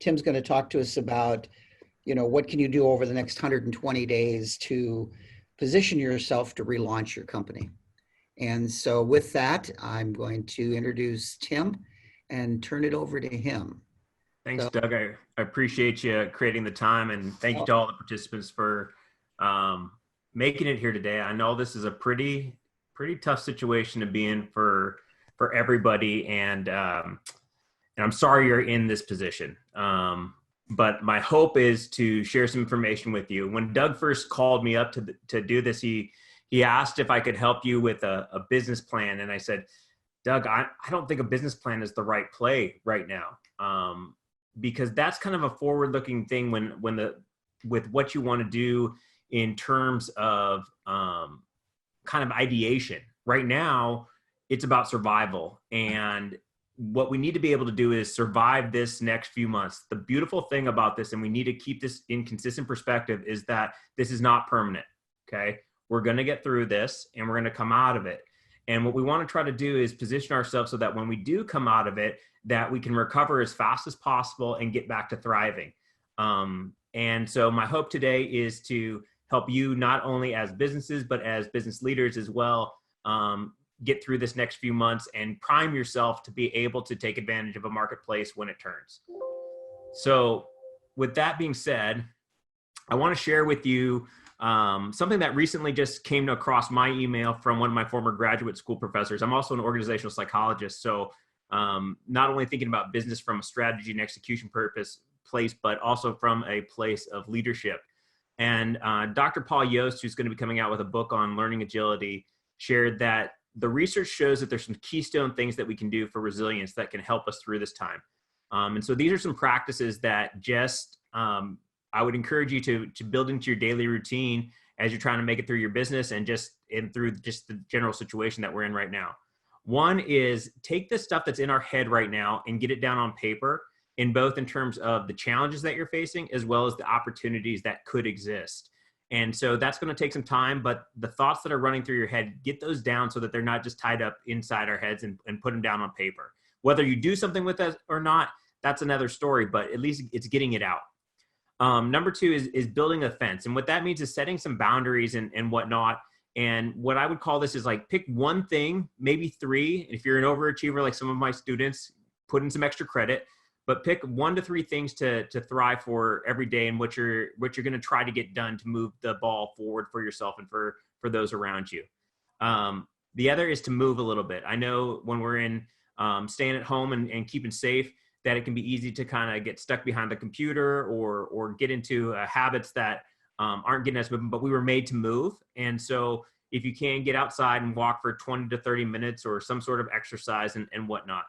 Tim's going to talk to us about, what can you do over the next 120 days to position yourself to relaunch your company. And so with that, I'm going to introduce Tim and turn it over to him. Thanks, Doug. I appreciate you creating the time, and thank you to all the participants for making it here today. I know this is a pretty tough situation to be in for everybody, and I'm sorry you're in this position. But my hope is to share some information with you. When Doug first called me up to do this, he asked if I could help you with a business plan, and I said, Doug, I don't think a business plan is the right play right now. Because that's kind of a forward-looking thing with what you want to do in terms of kind of ideation. Right now, it's about survival, and what we need to be able to do is survive this next few months. The beautiful thing about this, and we need to keep this in consistent perspective, is that this is not permanent. Okay, we're going to get through this, and we're going to come out of it. And what we want to try to do is position ourselves so that when we do come out of it, that we can recover as fast as possible and get back to thriving. And so my hope today is to help you not only as businesses, but as business leaders as well, get through this next few months and prime yourself to be able to take advantage of a marketplace when it turns. So with that being said, I want to share with you something that recently just came across my email from one of my former graduate school professors. I'm also an organizational psychologist. So not only thinking about business from a strategy and execution place, but also from a place of leadership. And Dr. Paul Yost, who's going to be coming out with a book on learning agility, shared that the research shows that there's some keystone things that we can do for resilience that can help us through this time. And so these are some practices that just I would encourage you to build into your daily routine as you're trying to make it through your business and through the general situation that we're in right now. One is take the stuff that's in our head right now and get it down on paper, in terms of the challenges that you're facing, as well as the opportunities that could exist. And so that's going to take some time, but the thoughts that are running through your head, get those down so that they're not just tied up inside our heads, and put them down on paper. Whether you do something with that or not, that's another story, but at least it's getting it out. Number two is building a fence. And what that means is setting some boundaries and whatnot. And what I would call this is like, pick one thing, maybe three. If you're an overachiever, like some of my students, put in some extra credit, but pick 1 to 3 things to thrive for every day, and what you're going to try to get done to move the ball forward for yourself and for those around you. The other is to move a little bit. I know when we're in staying at home and keeping safe, that it can be easy to kind of get stuck behind the computer or get into habits that aren't getting us moving, but we were made to move. And so if you can, get outside and walk for 20 to 30 minutes or some sort of exercise and whatnot.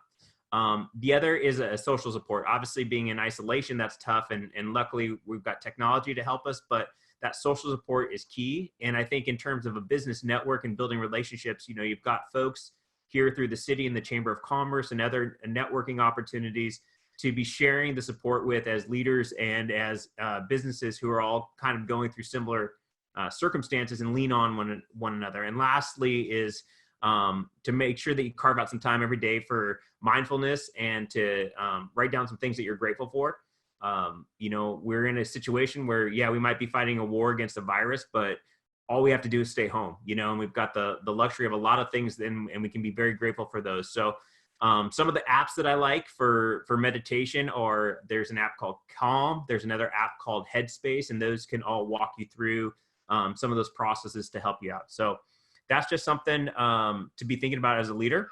The other is a social support. Obviously, being in isolation, that's tough. And luckily, we've got technology to help us, but that social support is key. And I think in terms of a business network and building relationships, you've got folks here through the city and the Chamber of Commerce and other networking opportunities to be sharing the support with as leaders and as businesses who are all kind of going through similar circumstances, and lean on one another. And lastly is to make sure that you carve out some time every day for mindfulness and to write down some things that you're grateful for. We're in a situation where, we might be fighting a war against a virus, but all we have to do is stay home, and we've got the luxury of a lot of things, and we can be very grateful for those. So some of the apps that I like for meditation there's an app called Calm. There's another app called Headspace, and those can all walk you through some of those processes to help you out. So that's just something to be thinking about as a leader.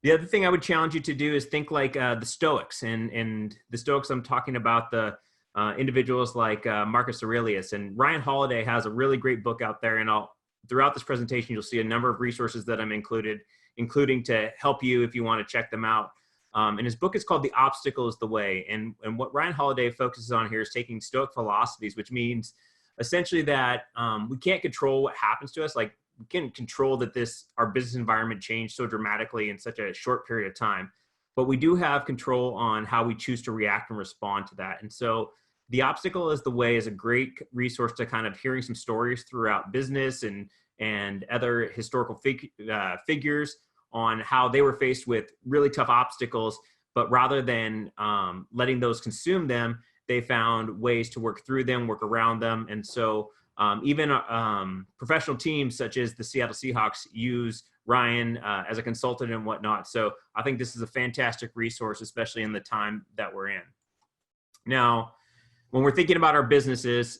The other thing I would challenge you to do is think like the Stoics, and the Stoics, I'm talking about the individuals like Marcus Aurelius, and Ryan Holiday has a really great book out there. And throughout this presentation, you'll see a number of resources that I'm including to help you if you want to check them out. And his book is called The Obstacle is the Way. And what Ryan Holiday focuses on here is taking Stoic philosophies, which means essentially that we can't control what happens to us. Like, we can control that our business environment changed so dramatically in such a short period of time, but we do have control on how we choose to react and respond to that. And so The Obstacle is the Way is a great resource to kind of hearing some stories throughout business and other historical figures on how they were faced with really tough obstacles, but rather than letting those consume them, they found ways to work through them, work around them. And so even professional teams such as the Seattle Seahawks use Ryan as a consultant and whatnot. So I think this is a fantastic resource, especially in the time that we're in. Now, when we're thinking about our businesses,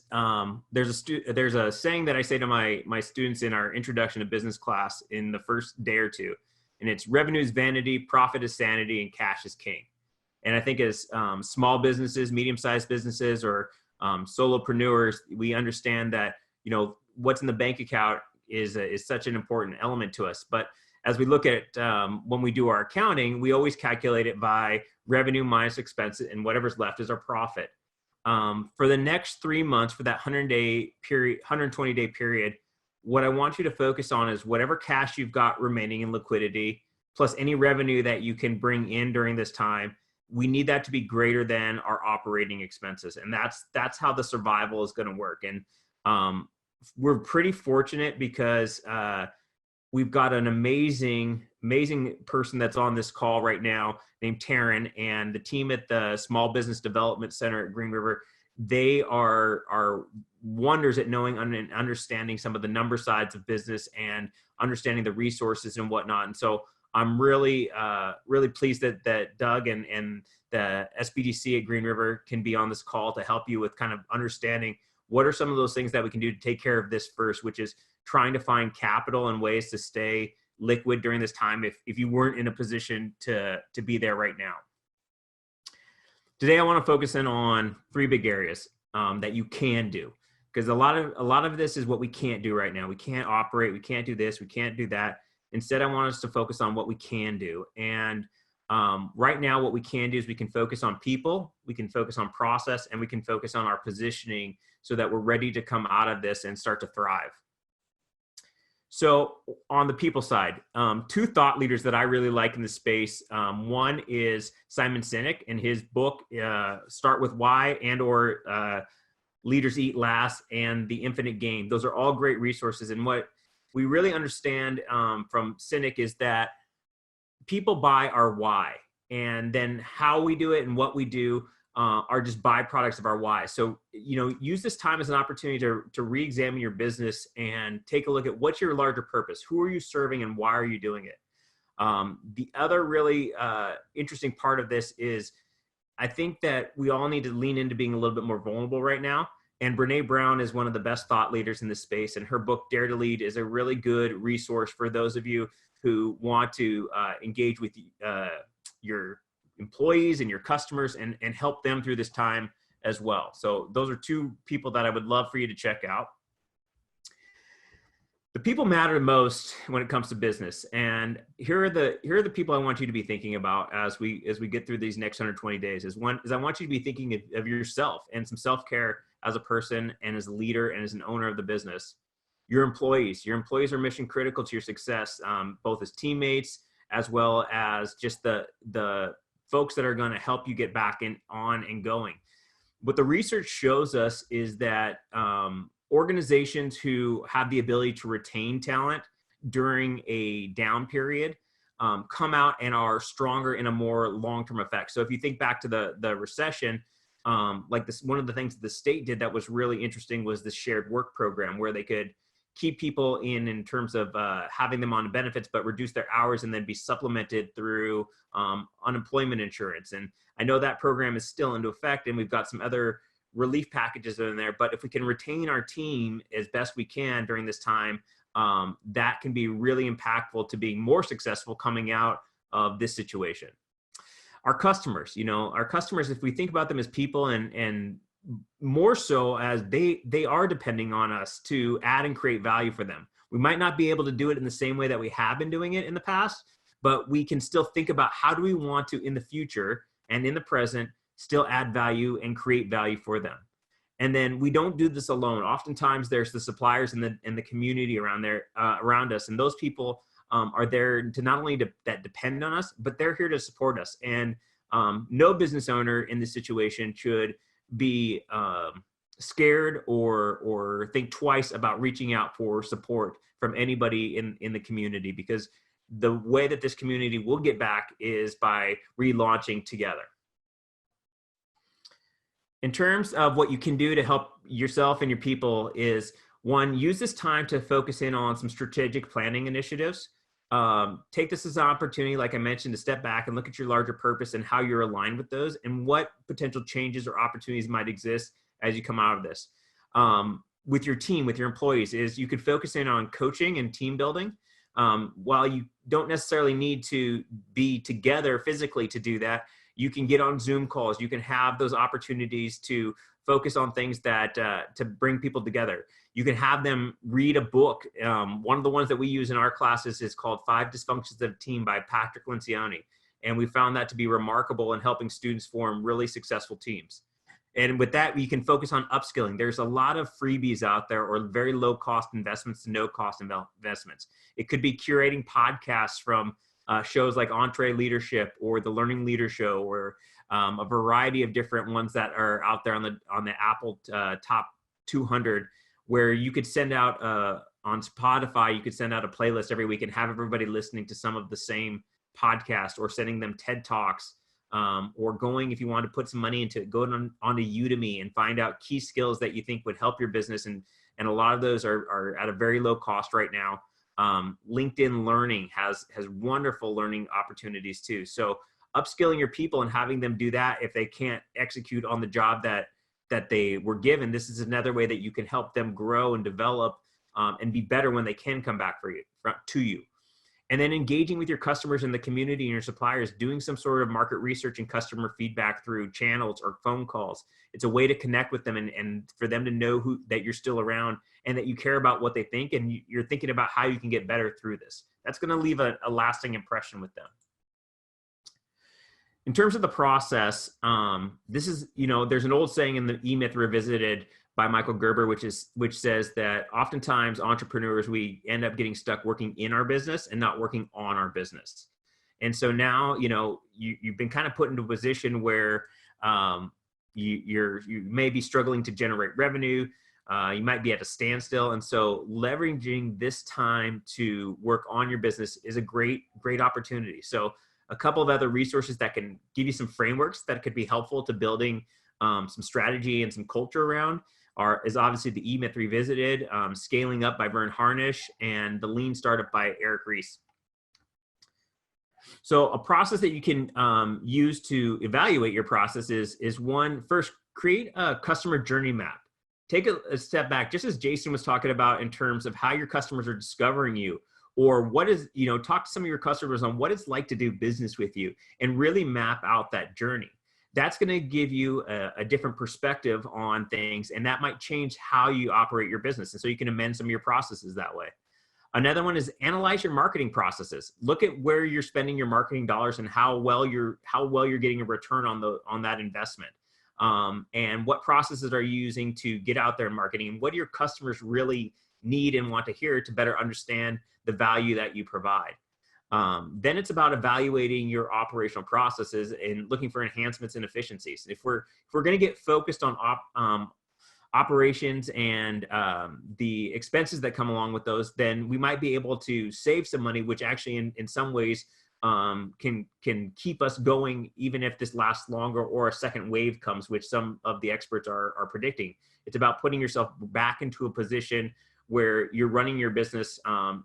there's a saying that I say to my students in our introduction to business class in the first day or two, and it's revenue is vanity, profit is sanity, and cash is king. And I think as small businesses, medium-sized businesses, or solopreneurs, we understand that what's in the bank account is such an important element to us. But as we look at when we do our accounting, we always calculate it by revenue minus expenses, and whatever's left is our profit. For the next 3 months, for that 120-day period, what I want you to focus on is whatever cash you've got remaining in liquidity, plus any revenue that you can bring in during this time. We need that to be greater than our operating expenses. And that's how the survival is going to work. And we're pretty fortunate because we've got an amazing person that's on this call right now named Taryn, and the team at the Small Business Development Center at Green River. They are wonders at knowing and understanding some of the number sides of business and understanding the resources and whatnot. And so I'm really pleased that Doug and the SBDC at Green River can be on this call to help you with kind of understanding what are some of those things that we can do to take care of this first, which is trying to find capital and ways to stay liquid during this time if you weren't in a position to be there right now. Today, I want to focus in on 3 big areas that you can do, because a lot of this is what we can't do right now. We can't operate. We can't do this. We can't do that. Instead, I want us to focus on what we can do. And right now, what we can do is we can focus on people, we can focus on process, and we can focus on our positioning so that we're ready to come out of this and start to thrive. So on the people side, 2 thought leaders that I really like in the space. One is Simon Sinek and his book, Start With Why or Leaders Eat Last and The Infinite Game. Those are all great resources. And what we really understand from Sinek is that people buy our why, and then how we do it and what we do are just byproducts of our why. So, use this time as an opportunity to re-examine your business and take a look at what's your larger purpose. Who are you serving and why are you doing it? The other really interesting part of this is I think that we all need to lean into being a little bit more vulnerable right now. And Brene Brown is one of the best thought leaders in this space. And her book, Dare to Lead, is a really good resource for those of you who want to engage with your employees and your customers and help them through this time as well. So those are 2 people that I would love for you to check out. The people matter most when it comes to business. And here are the people I want you to be thinking about as we get through these next 120 days. One is I want you to be thinking of yourself and some self-care as a person and as a leader and as an owner of the business. Your employees are mission critical to your success, both as teammates as well as just the folks that are going to help you get back on and going. What the research shows us is that organizations who have the ability to retain talent during a down period come out and are stronger in a more long-term effect. So if you think back to the recession, like this, one of the things that the state did that was really interesting was this shared work program where they could keep people in terms of having them on benefits, but reduce their hours and then be supplemented through unemployment insurance. And I know that program is still into effect, and we've got some other relief packages in there. But if we can retain our team as best we can during this time, that can be really impactful to being more successful coming out of this situation. Our customers, if we think about them as people and more so as they are depending on us to add and create value for them. We might not be able to do it in the same way that we have been doing it in the past, but we can still think about how do we want to, in the future and in the present, still add value and create value for them. And then we don't do this alone. Oftentimes there's the suppliers and the community around us. And those people are there to not only that depend on us, but they're here to support us. And no business owner in this situation should be scared or think twice about reaching out for support from anybody in the community, because the way that this community will get back is by relaunching together. In terms of what you can do to help yourself and your people is, one, use this time to focus in on some strategic planning initiatives. Take this as an opportunity, like I mentioned, to step back and look at your larger purpose and how you're aligned with those and what potential changes or opportunities might exist as you come out of this. With your team, with your employees, is you could focus in on coaching and team building. While you don't necessarily need to be together physically to do that, you can get on Zoom calls. You can have those opportunities to focus on things that to bring people together. You can have them read a book. One of the ones that we use in our classes is called 5 Dysfunctions of a Team by Patrick Lencioni. And we found that to be remarkable in helping students form really successful teams. And with that, we can focus on upskilling. There's a lot of freebies out there, or very low cost investments to no cost investments. It could be curating podcasts from shows like Entree Leadership or the Learning Leader Show, or a variety of different ones that are out there on the Apple top 200, where you could send out on Spotify, you could send out a playlist every week and have everybody listening to some of the same podcast, or sending them TED Talks, or going, if you want to put some money into it, go onto Udemy and find out key skills that you think would help your business. And a lot of those are at a very low cost right now. LinkedIn Learning has wonderful learning opportunities too. So upskilling your people and having them do that if they can't execute on the job that they were given, this is another way that you can help them grow and develop and be better when they can come back to you. And then engaging with your customers in the community and your suppliers, doing some sort of market research and customer feedback through channels or phone calls. It's a way to connect with them and for them to know that you're still around and that you care about what they think, and you're thinking about how you can get better through this. That's going to leave a lasting impression with them. In terms of the process, this is, there's an old saying in the E-Myth Revisited by Michael Gerber, which says that oftentimes entrepreneurs, we end up getting stuck working in our business and not working on our business. And so now, you've been kind of put into a position where you may be struggling to generate revenue. You might be at a standstill. And so leveraging this time to work on your business is a great opportunity. So a couple of other resources that can give you some frameworks that could be helpful to building some strategy and some culture around is obviously the E-Myth Revisited, Scaling Up by Vern Harnish, and the Lean Startup by Eric Ries. So a process that you can use to evaluate your process is one, first, create a customer journey map. Take a step back, just as Jason was talking about in terms of how your customers are discovering you, or what is, talk to some of your customers on what it's like to do business with you, and really map out that journey. That's going to give you a different perspective on things, and that might change how you operate your business. And so you can amend some of your processes that way. Another one is analyze your marketing processes. Look at where you're spending your marketing dollars and how well you're getting a return on that investment. And what processes are you using to get out there in marketing, and what do your customers really need and want to hear to better understand the value that you provide. Then it's about evaluating your operational processes and looking for enhancements and efficiencies. If we're going to get focused on operations and the expenses that come along with those, then we might be able to save some money, which actually in some ways can keep us going even if this lasts longer or a second wave comes, which some of the experts are predicting. It's about putting yourself back into a position where you're running your business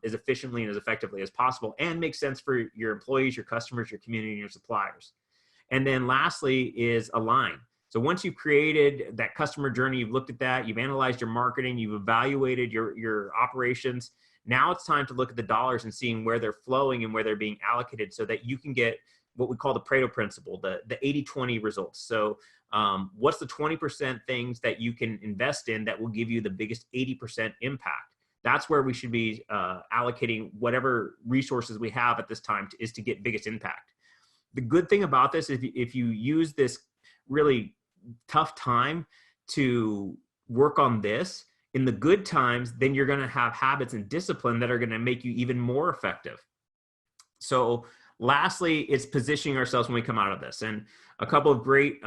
as efficiently and as effectively as possible and makes sense for your employees, your customers, your community, and your suppliers. And then lastly is align. So once you've created that customer journey, you've looked at that, you've analyzed your marketing, you've evaluated your operations. Now it's time to look at the dollars and seeing where they're flowing and where they're being allocated so that you can get what we call the Pareto principle, the 80-20 results. So what's the 20% things that you can invest in that will give you the biggest 80% impact? That's where we should be allocating whatever resources we have at this time is to get biggest impact. The good thing about this is if you use this really tough time to work on this, in the good times, then you're going to have habits and discipline that are going to make you even more effective. So lastly, it's positioning ourselves when we come out of this. And a couple of great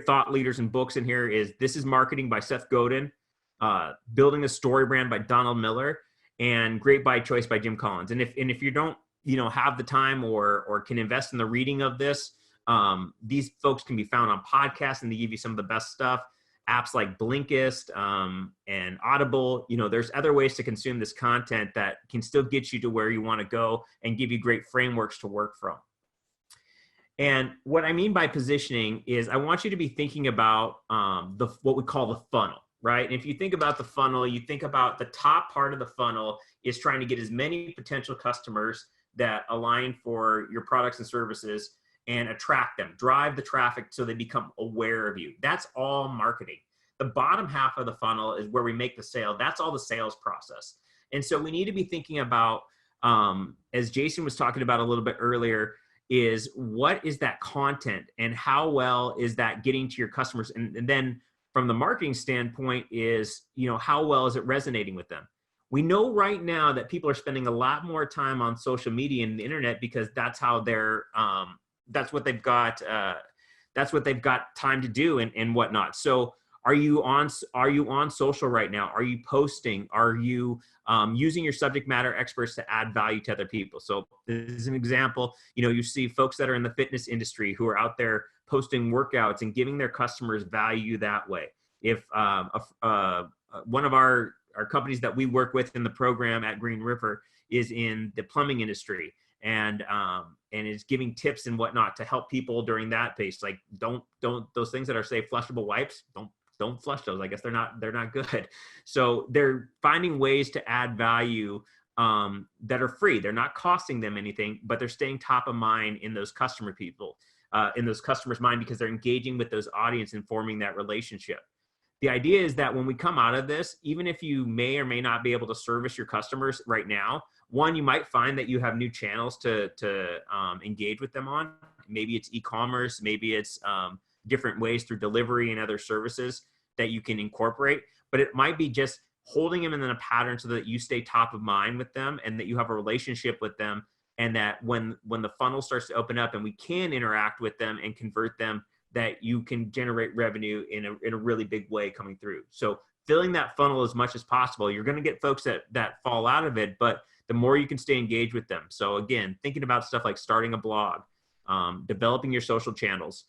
thought leaders and books in here is This is Marketing by Seth Godin, Building a Story Brand by Donald Miller, and Great by Choice by Jim Collins. And if you don't, have the time or can invest in the reading of this, these folks can be found on podcasts, and they give you some of the best stuff. Apps like Blinkist and Audible. There's other ways to consume this content that can still get you to where you want to go and give you great frameworks to work from. And what I mean by positioning is I want you to be thinking about what we call the funnel, right? And if you think about the funnel, you think about the top part of the funnel is trying to get as many potential customers that align for your products and services and attract them, drive the traffic so they become aware of you. That's all marketing. The bottom half of the funnel is where we make the sale. That's all the sales process. And so we need to be thinking about, as Jason was talking about a little bit earlier, is what is that content and how well is that getting to your customers? And then from the marketing standpoint is, how well is it resonating with them? We know right now that people are spending a lot more time on social media and the internet because that's how that's what they've got. That's what they've got time to do and whatnot. So are you on social right now? Are you posting? Are you using your subject matter experts to add value to other people? So this is an example. You see folks that are in the fitness industry who are out there posting workouts and giving their customers value that way. If one of our companies that we work with in the program at Green River is in the plumbing industry, and is giving tips and whatnot to help people during that pace. Like don't those things that are, say, flushable wipes, don't flush those. I guess they're not good. So they're finding ways to add value that are free. They're not costing them anything, but they're staying top of mind in those in those customers' mind because they're engaging with those audience and forming that relationship. The idea is that when we come out of this, even if you may or may not be able to service your customers right now, one, you might find that you have new channels to engage with them on. Maybe it's e-commerce, maybe it's different ways through delivery and other services that you can incorporate. But it might be just holding them in a pattern so that you stay top of mind with them and that you have a relationship with them, and that when the funnel starts to open up and we can interact with them and convert them, that you can generate revenue in a really big way coming through. So filling that funnel as much as possible. You're going to get folks that fall out of it, but the more you can stay engaged with them. So again, thinking about stuff like starting a blog, developing your social channels,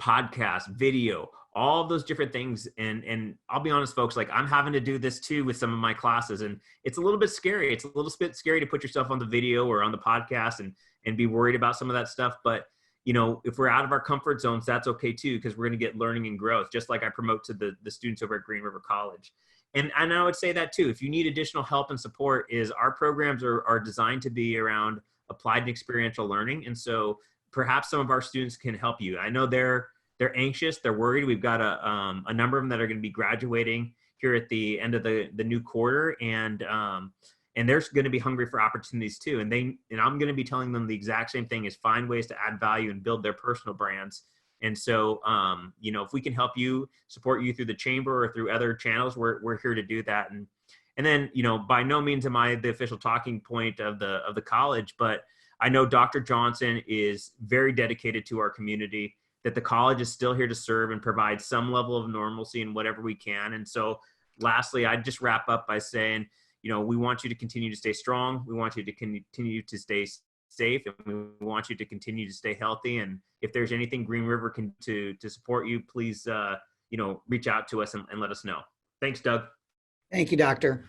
podcast, video, all those different things. And I'll be honest, folks, like I'm having to do this too with some of my classes, and it's a little bit scary. It's a little bit scary to put yourself on the video or on the podcast and be worried about some of that stuff. But if we're out of our comfort zones, that's okay too, because we're going to get learning and growth, just like I promote to the students over at Green River College. And I would say that too, if you need additional help and support, is our programs are designed to be around applied and experiential learning. And so perhaps some of our students can help you. I know they're anxious, they're worried. We've got a number of them that are going to be graduating here at the end of the new quarter, and they're going to be hungry for opportunities too. And I'm going to be telling them the exact same thing: is find ways to add value and build their personal brands. And so, if we can help you, support you through the chamber or through other channels, we're here to do that. And then, by no means am I the official talking point of the college, but I know Dr. Johnson is very dedicated to our community, that the college is still here to serve and provide some level of normalcy in whatever we can. And so lastly, I'd just wrap up by saying, we want you to continue to stay strong. We want you to continue to stay safe, and we want you to continue to stay healthy. And if there's anything Green River can to support you, please, reach out to us and let us know. Thanks, Doug. Thank you, Doctor.